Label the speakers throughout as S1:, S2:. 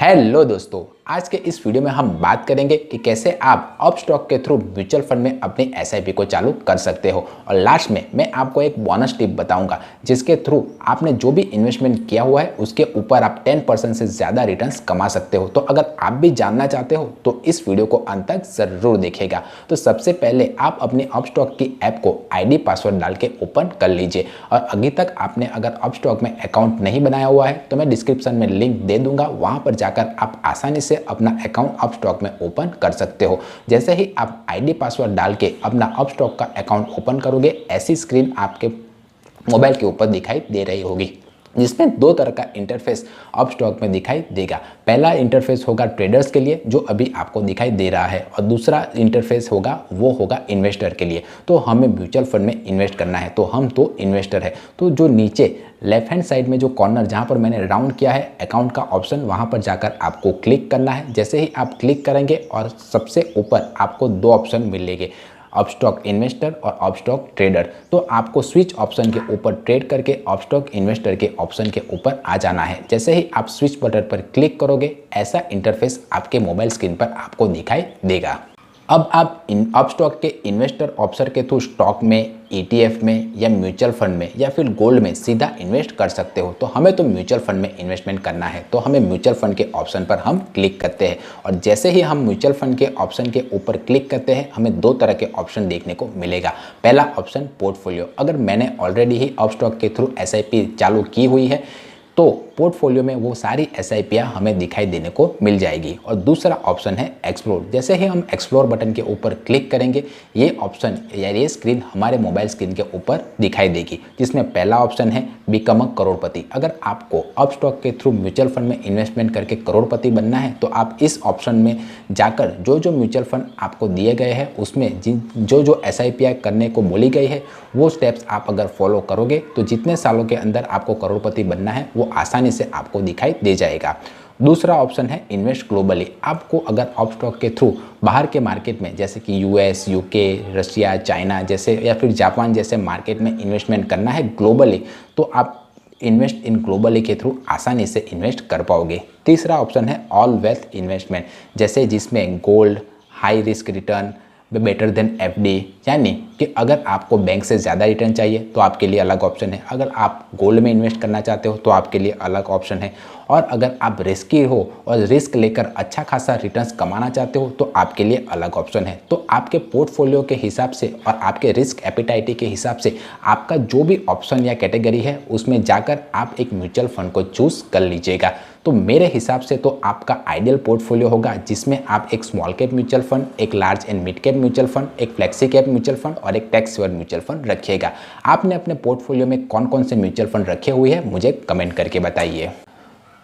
S1: Hello दोस्तों, आज के इस वीडियो में हम बात करेंगे कि कैसे आप अपस्टॉक के थ्रू म्यूचुअल फंड में अपनी एसआईपी को चालू कर सकते हो। और लास्ट में मैं आपको एक बोनस टिप बताऊंगा जिसके थ्रू आपने जो भी इन्वेस्टमेंट किया हुआ है उसके ऊपर आप 10% से ज़्यादा रिटर्न्स कमा सकते हो। तो अगर आप भी जानना चाहते हो तो इस वीडियो को अंत तक ज़रूर देखिएगा। तो सबसे पहले आप अपनी अपस्टॉक की ऐप को आईडी पासवर्ड डाल के ओपन कर लीजिए। और अभी तक आपने अगर अपस्टॉक में अकाउंट नहीं बनाया हुआ है तो मैं डिस्क्रिप्शन में लिंक दे दूंगा, वहाँ पर जाकर आप आसानी से अपना अकाउंट अपस्टॉक में ओपन कर सकते हो। जैसे ही आप आईडी पासवर्ड डाल के अपना अपस्टॉक का अकाउंट ओपन करोगे, ऐसी स्क्रीन आपके मोबाइल के ऊपर दिखाई दे रही होगी जिसमें दो तरह का इंटरफेस अपस्टॉक में दिखाई देगा। पहला इंटरफेस होगा ट्रेडर्स के लिए जो अभी आपको दिखाई दे रहा है, और दूसरा इंटरफेस होगा वो होगा इन्वेस्टर के लिए। तो हमें म्यूचुअल फंड में इन्वेस्ट करना है तो हम तो इन्वेस्टर है। तो जो नीचे लेफ्ट हैंड साइड में जो कॉर्नर जहाँ पर मैंने राउंड किया है अकाउंट का ऑप्शन, वहाँ पर जाकर आपको क्लिक करना है। जैसे ही आप क्लिक करेंगे और सबसे ऊपर आपको दो ऑप्शन मिलेंगे, अपस्टॉक इन्वेस्टर और अपस्टॉक ट्रेडर। तो आपको स्विच ऑप्शन के ऊपर ट्रेड करके अपस्टॉक इन्वेस्टर के ऑप्शन के ऊपर आ जाना है। जैसे ही आप स्विच बटन पर क्लिक करोगे ऐसा इंटरफेस आपके मोबाइल स्क्रीन पर आपको दिखाई देगा। अब आप अपस्टॉक के इन्वेस्टर ऑप्शन के थ्रू स्टॉक में, ईटीएफ में या म्यूचुअल फंड में या फिर गोल्ड में सीधा इन्वेस्ट कर सकते हो। तो हमें तो म्यूचुअल फंड में इन्वेस्टमेंट करना है तो हमें म्यूचुअल फंड के ऑप्शन पर हम क्लिक करते हैं। और जैसे ही हम म्यूचुअल फंड के ऑप्शन के ऊपर क्लिक करते हैं हमें दो तरह के ऑप्शन देखने को मिलेगा। पहला ऑप्शन पोर्टफोलियो, अगर मैंने ऑलरेडी ही अपस्टॉक के थ्रू एसआईपी चालू की हुई है तो पोर्टफोलियो में वो सारी एसआईपियाँ हमें दिखाई देने को मिल जाएगी। और दूसरा ऑप्शन है एक्सप्लोर। जैसे ही हम एक्सप्लोर बटन के ऊपर क्लिक करेंगे ये ऑप्शन या ये स्क्रीन हमारे मोबाइल स्क्रीन के ऊपर दिखाई देगी, जिसमें पहला ऑप्शन है बिकम अ करोड़पति। अगर आपको अपस्टॉक के थ्रू म्यूचुअल फंड में इन्वेस्टमेंट करके करोड़पति बनना है तो आप इस ऑप्शन में जाकर जो जो म्यूचुअल फंड आपको दिए गए हैं उसमें जो जो एसआईपियाँ करने को बोली गई है वो स्टेप्स आप अगर फॉलो करोगे तो जितने सालों के अंदर आपको करोड़पति बनना है वो आसानी से आपको दिखाई दे जाएगा। दूसरा ऑप्शन है इन्वेस्ट ग्लोबली। आपको अगर अपस्टॉक के थ्रू बाहर के मार्केट में जैसे कि यूएस, यूके, रशिया, चाइना जैसे या फिर जापान जैसे मार्केट में इन्वेस्टमेंट करना है ग्लोबली, तो आप इन्वेस्ट इन ग्लोबली के थ्रू आसानी से इन्वेस्ट कर पाओगे। तीसरा ऑप्शन है ऑल वेल्थ इन्वेस्टमेंट, जैसे जिसमें gold, high risk return, better than FD, यानी कि अगर आपको बैंक से ज़्यादा रिटर्न चाहिए तो आपके लिए अलग ऑप्शन है, अगर आप गोल्ड में इन्वेस्ट करना चाहते हो तो आपके लिए अलग ऑप्शन है, और अगर आप रिस्की हो और रिस्क लेकर अच्छा खासा रिटर्न्स कमाना चाहते हो तो आपके लिए अलग ऑप्शन है। तो आपके पोर्टफोलियो के हिसाब से और आपके रिस्क एपिटाइटी के हिसाब से आपका जो भी ऑप्शन या कैटेगरी है उसमें जाकर आप एक म्यूचुअल फंड को चूज़ कर लीजिएगा। तो मेरे हिसाब से तो आपका आइडियल पोर्टफोलियो होगा जिसमें आप एक स्मॉल कैप म्यूचुअल फंड, एक large and mid cap mutual fund, एक फ्लेक्सी कैप म्यूचुअल फंड और एक टैक्स सेवर म्यूचुअल फंड रखिएगा। आपने अपने पोर्टफोलियो में कौन कौन से म्यूचुअल फंड रखे हुए हैं मुझे कमेंट करके बताइए।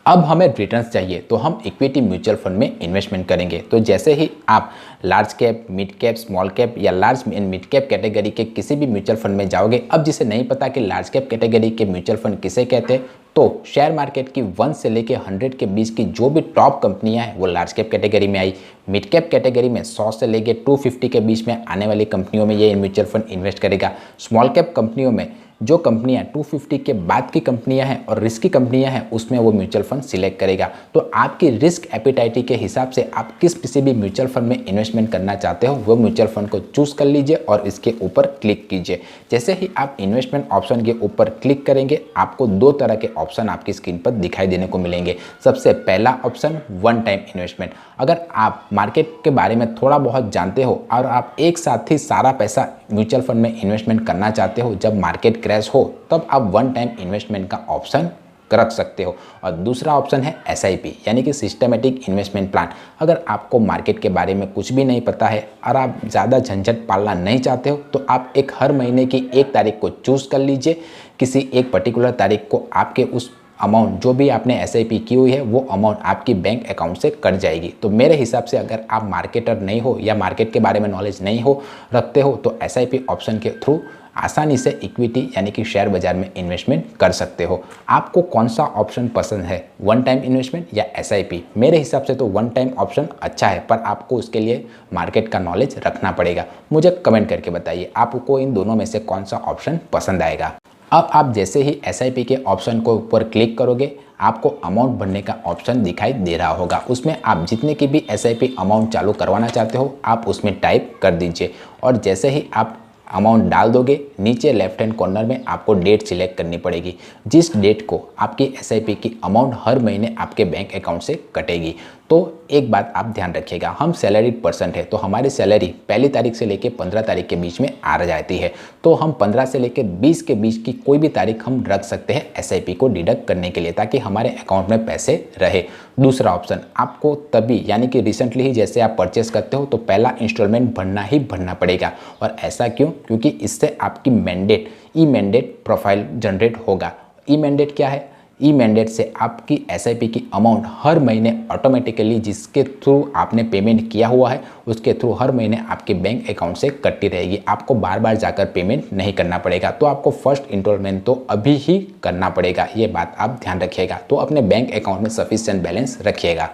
S1: अब हमें रिटर्न्स चाहिए तो हम इक्विटी म्यूचुअल फंड में इन्वेस्टमेंट करेंगे। तो जैसे ही आप large cap, mid cap, small cap या large and mid cap category के किसी भी म्यूचुअल फंड में जाओगे, अब जिसे नहीं पता कि लार्ज कैप कैटेगरी के म्यूचुअल फंड किसे कहते हैं, तो शेयर मार्केट की 1 से लेके 100 के बीच की जो भी टॉप कंपनियां हैं वो लार्ज कैप कैटेगरी में आई। मिड कैप कैटेगरी में 100 से लेके 250 के बीच में आने वाली कंपनियों में ये म्यूचुअल फंड इन्वेस्ट करेगा। स्मॉल कैप कंपनियों में जो कंपनियां 250 के बाद की कंपनियां हैं और रिस्की कंपनियां हैं उसमें वो म्यूचुअल फंड सिलेक्ट करेगा। तो आपकी रिस्क एपिटाइटी के हिसाब से आप किसी भी म्यूचुअल फंड में इन्वेस्टमेंट करना चाहते हो वो म्यूचुअल फंड को चूज़ कर लीजिए और इसके ऊपर क्लिक कीजिए। जैसे ही आप इन्वेस्टमेंट ऑप्शन के ऊपर क्लिक करेंगे आपको दो तरह के ऑप्शन आपकी स्क्रीन पर दिखाई देने को मिलेंगे। सबसे पहला ऑप्शन वन टाइम इन्वेस्टमेंट। अगर आप मार्केट के बारे में थोड़ा बहुत जानते हो और आप एक साथ ही सारा पैसा म्यूचुअल फंड में इन्वेस्टमेंट करना चाहते हो जब मार्केट क्रैश हो, तब आप वन टाइम इन्वेस्टमेंट का ऑप्शन रख सकते हो। और दूसरा ऑप्शन है एसआईपी यानी कि सिस्टमेटिक इन्वेस्टमेंट प्लान। अगर आपको मार्केट के बारे में कुछ भी नहीं पता है और आप ज़्यादा झंझट पालना नहीं चाहते हो तो आप एक हर महीने की 1 तारीख को चूज़ कर लीजिए। किसी एक पर्टिकुलर तारीख को आपके उस अमाउंट जो भी आपने एसआईपी की हुई है वो अमाउंट आपकी बैंक अकाउंट से कट जाएगी। तो मेरे हिसाब से अगर आप मार्केटर नहीं हो या मार्केट के बारे में नॉलेज नहीं हो रखते हो तो एसआईपी ऑप्शन के थ्रू आसानी से इक्विटी यानी कि शेयर बाजार में इन्वेस्टमेंट कर सकते हो। आपको कौन सा ऑप्शन पसंद है, वन टाइम इन्वेस्टमेंट या एसआईपी? मेरे हिसाब से तो वन टाइम ऑप्शन अच्छा है, पर आपको उसके लिए मार्केट का नॉलेज रखना पड़ेगा। मुझे कमेंट करके बताइए आपको इन दोनों में से कौन सा ऑप्शन पसंद आएगा। अब आप जैसे ही SIP के ऑप्शन को ऊपर क्लिक करोगे, आपको अमाउंट भरने का ऑप्शन दिखाई दे रहा होगा। उसमें आप जितने की भी SIP अमाउंट चालू करवाना चाहते हो आप उसमें टाइप कर दीजिए और जैसे ही आप अमाउंट डाल दोगे, नीचे लेफ्ट हैंड कॉर्नर में आपको डेट सिलेक्ट करनी पड़ेगी, जिस डेट को आपकी SIP की अमाउंट हर महीने आपके बैंक अकाउंट से कटेगी। तो एक बात आप ध्यान रखिएगा, हम सैलरीड पर्सन है तो हमारी सैलरी पहली तारीख से लेकर 15 तारीख के बीच में आ जाती है। तो हम 15 से लेकर 20 के बीच की कोई भी तारीख हम रख सकते हैं SIP को डिडक्ट करने के लिए, ताकि हमारे अकाउंट में पैसे रहे। दूसरा ऑप्शन, आपको तभी यानी कि रिसेंटली ही जैसे आप परचेस करते हो तो पहला इंस्टॉलमेंट भरना ही भरना पड़ेगा। और ऐसा क्यों? क्योंकि इससे आपकी mandate e mandate profile generate होगा। ई मैंडेट क्या है? ई मैंडेट से आपकी SIP की अमाउंट हर महीने ऑटोमेटिकली जिसके थ्रू आपने पेमेंट किया हुआ है उसके थ्रू हर महीने आपके बैंक अकाउंट से कटती रहेगी। आपको बार बार जाकर पेमेंट नहीं करना पड़ेगा। तो आपको फर्स्ट इंस्टॉलमेंट तो अभी ही करना पड़ेगा, ये बात आप ध्यान रखिएगा। तो अपने बैंक अकाउंट में सफिशिएंट बैलेंस रखिएगा।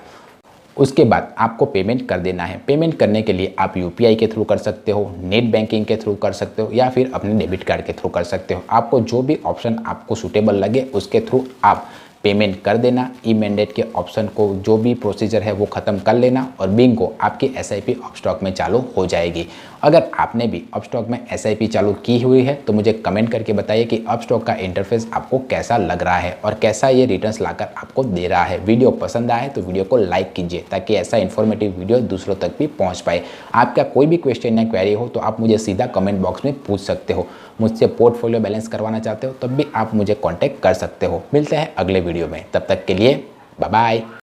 S1: उसके बाद आपको पेमेंट कर देना है। पेमेंट करने के लिए आप UPI के थ्रू कर सकते हो, नेट बैंकिंग के थ्रू कर सकते हो या फिर अपने डेबिट कार्ड के थ्रू कर सकते हो। आपको जो भी ऑप्शन आपको सूटेबल लगे उसके थ्रू आप पेमेंट कर देना। ई मैंडेट के ऑप्शन को जो भी प्रोसीजर है वो ख़त्म कर लेना और बिंगो आपकी SIP अपस्टॉक में चालू हो जाएगी। अगर आपने भी अपस्टॉक में SIP चालू की हुई है तो मुझे कमेंट करके बताइए कि अपस्टॉक का इंटरफेस आपको कैसा लग रहा है और कैसा ये रिटर्न्स लाकर आपको दे रहा है। वीडियो पसंद आए तो वीडियो को लाइक कीजिए ताकि ऐसा इन्फॉर्मेटिव वीडियो दूसरों तक भी पहुँच पाए। आपका कोई भी क्वेश्चन या क्वेरी हो तो आप मुझे सीधा कमेंट बॉक्स में पूछ सकते हो। मुझसे पोर्टफोलियो बैलेंस करवाना चाहते हो तब भी आप मुझे कॉन्टैक्ट कर सकते हो। मिलते हैं अगले वीडियो में, तब तक के लिए बाय बाय।